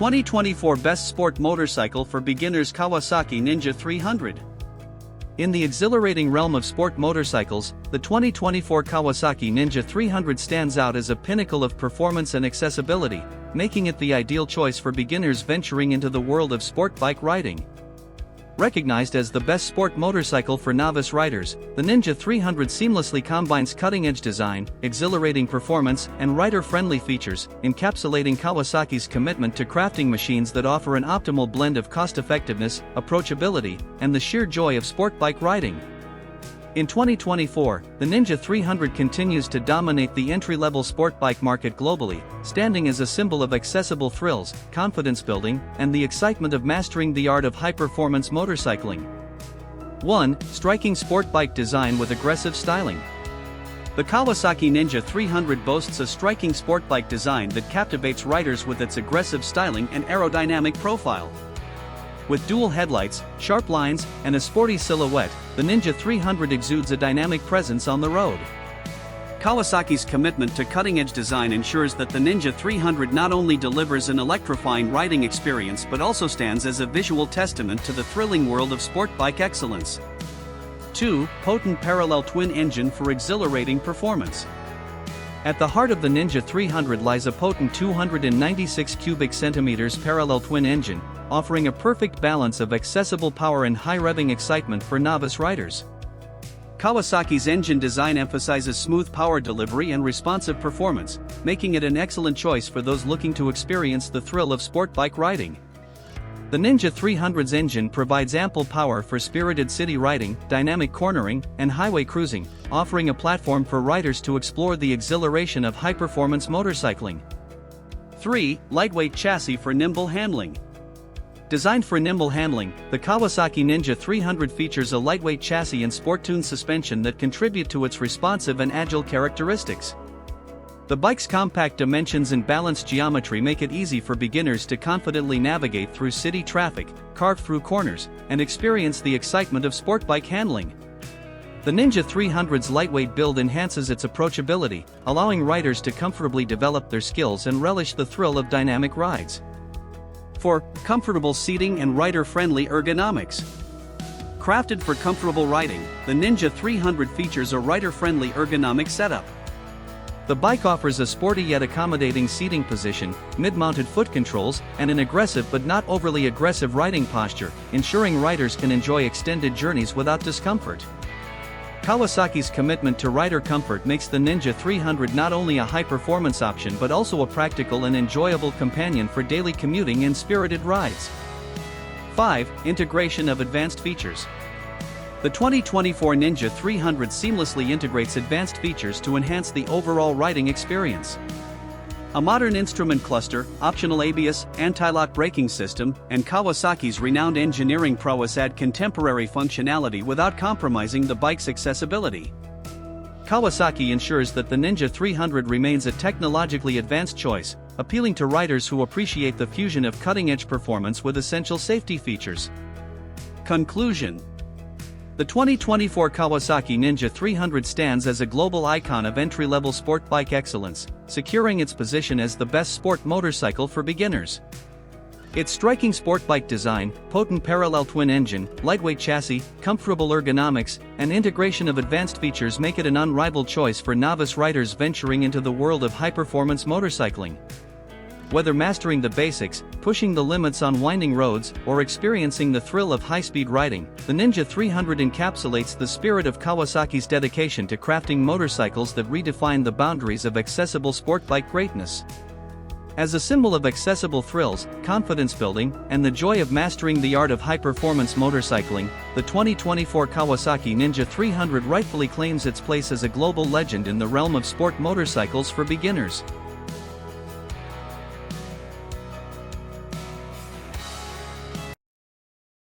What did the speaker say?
2024 Best Sport Motorcycle for Beginners Kawasaki Ninja 300. In the exhilarating realm of sport motorcycles, the 2024 Kawasaki Ninja 300 stands out as a pinnacle of performance and accessibility, making it the ideal choice for beginners venturing into the world of sport bike riding. Recognized as the best sport motorcycle for novice riders, the Ninja 300 seamlessly combines cutting-edge design, exhilarating performance, and rider-friendly features, encapsulating Kawasaki's commitment to crafting machines that offer an optimal blend of cost-effectiveness, approachability, and the sheer joy of sport bike riding. In 2024, the Ninja 300 continues to dominate the entry-level sport bike market globally, standing as a symbol of accessible thrills, confidence building, and the excitement of mastering the art of high-performance motorcycling. 1. Striking sport bike design with aggressive styling. The Kawasaki Ninja 300 boasts a striking sport bike design that captivates riders with its aggressive styling and aerodynamic profile. With dual headlights, sharp lines, and a sporty silhouette, the Ninja 300 exudes a dynamic presence on the road. Kawasaki's commitment to cutting-edge design ensures that the Ninja 300 not only delivers an electrifying riding experience but also stands as a visual testament to the thrilling world of sport bike excellence. 2. Potent parallel twin engine for exhilarating performance. At the heart of the Ninja 300 lies a potent 296 cubic centimeters parallel twin engine, offering a perfect balance of accessible power and high-revving excitement for novice riders. Kawasaki's engine design emphasizes smooth power delivery and responsive performance, making it an excellent choice for those looking to experience the thrill of sport bike riding. The Ninja 300's engine provides ample power for spirited city riding, dynamic cornering, and highway cruising, offering a platform for riders to explore the exhilaration of high-performance motorcycling. 3. Lightweight chassis for nimble handling. Designed for nimble handling, the Kawasaki Ninja 300 features a lightweight chassis and sport-tuned suspension that contribute to its responsive and agile characteristics. The bike's compact dimensions and balanced geometry make it easy for beginners to confidently navigate through city traffic, carve through corners, and experience the excitement of sport bike handling. The Ninja 300's lightweight build enhances its approachability, allowing riders to comfortably develop their skills and relish the thrill of dynamic rides. 4. Comfortable seating and rider-friendly ergonomics. Crafted for comfortable riding, the Ninja 300 features a rider-friendly ergonomic setup. The bike offers a sporty yet accommodating seating position, mid-mounted foot controls, and an aggressive but not overly aggressive riding posture, ensuring riders can enjoy extended journeys without discomfort. Kawasaki's commitment to rider comfort makes the Ninja 300 not only a high-performance option but also a practical and enjoyable companion for daily commuting and spirited rides. 5. Integration of advanced features. The 2024 Ninja 300 seamlessly integrates advanced features to enhance the overall riding experience. A modern instrument cluster, optional ABS, anti-lock braking system, and Kawasaki's renowned engineering prowess add contemporary functionality without compromising the bike's accessibility. Kawasaki ensures that the Ninja 300 remains a technologically advanced choice, appealing to riders who appreciate the fusion of cutting-edge performance with essential safety features. Conclusion. The 2024 Kawasaki Ninja 300 stands as a global icon of entry-level sport bike excellence, securing its position as the best sport motorcycle for beginners. Its striking sport bike design, potent parallel twin engine, lightweight chassis, comfortable ergonomics, and integration of advanced features make it an unrivaled choice for novice riders venturing into the world of high-performance motorcycling. Whether mastering the basics, pushing the limits on winding roads, or experiencing the thrill of high-speed riding, the Ninja 300 encapsulates the spirit of Kawasaki's dedication to crafting motorcycles that redefine the boundaries of accessible sport bike greatness. As a symbol of accessible thrills, confidence building, and the joy of mastering the art of high-performance motorcycling, the 2024 Kawasaki Ninja 300 rightfully claims its place as a global legend in the realm of sport motorcycles for beginners.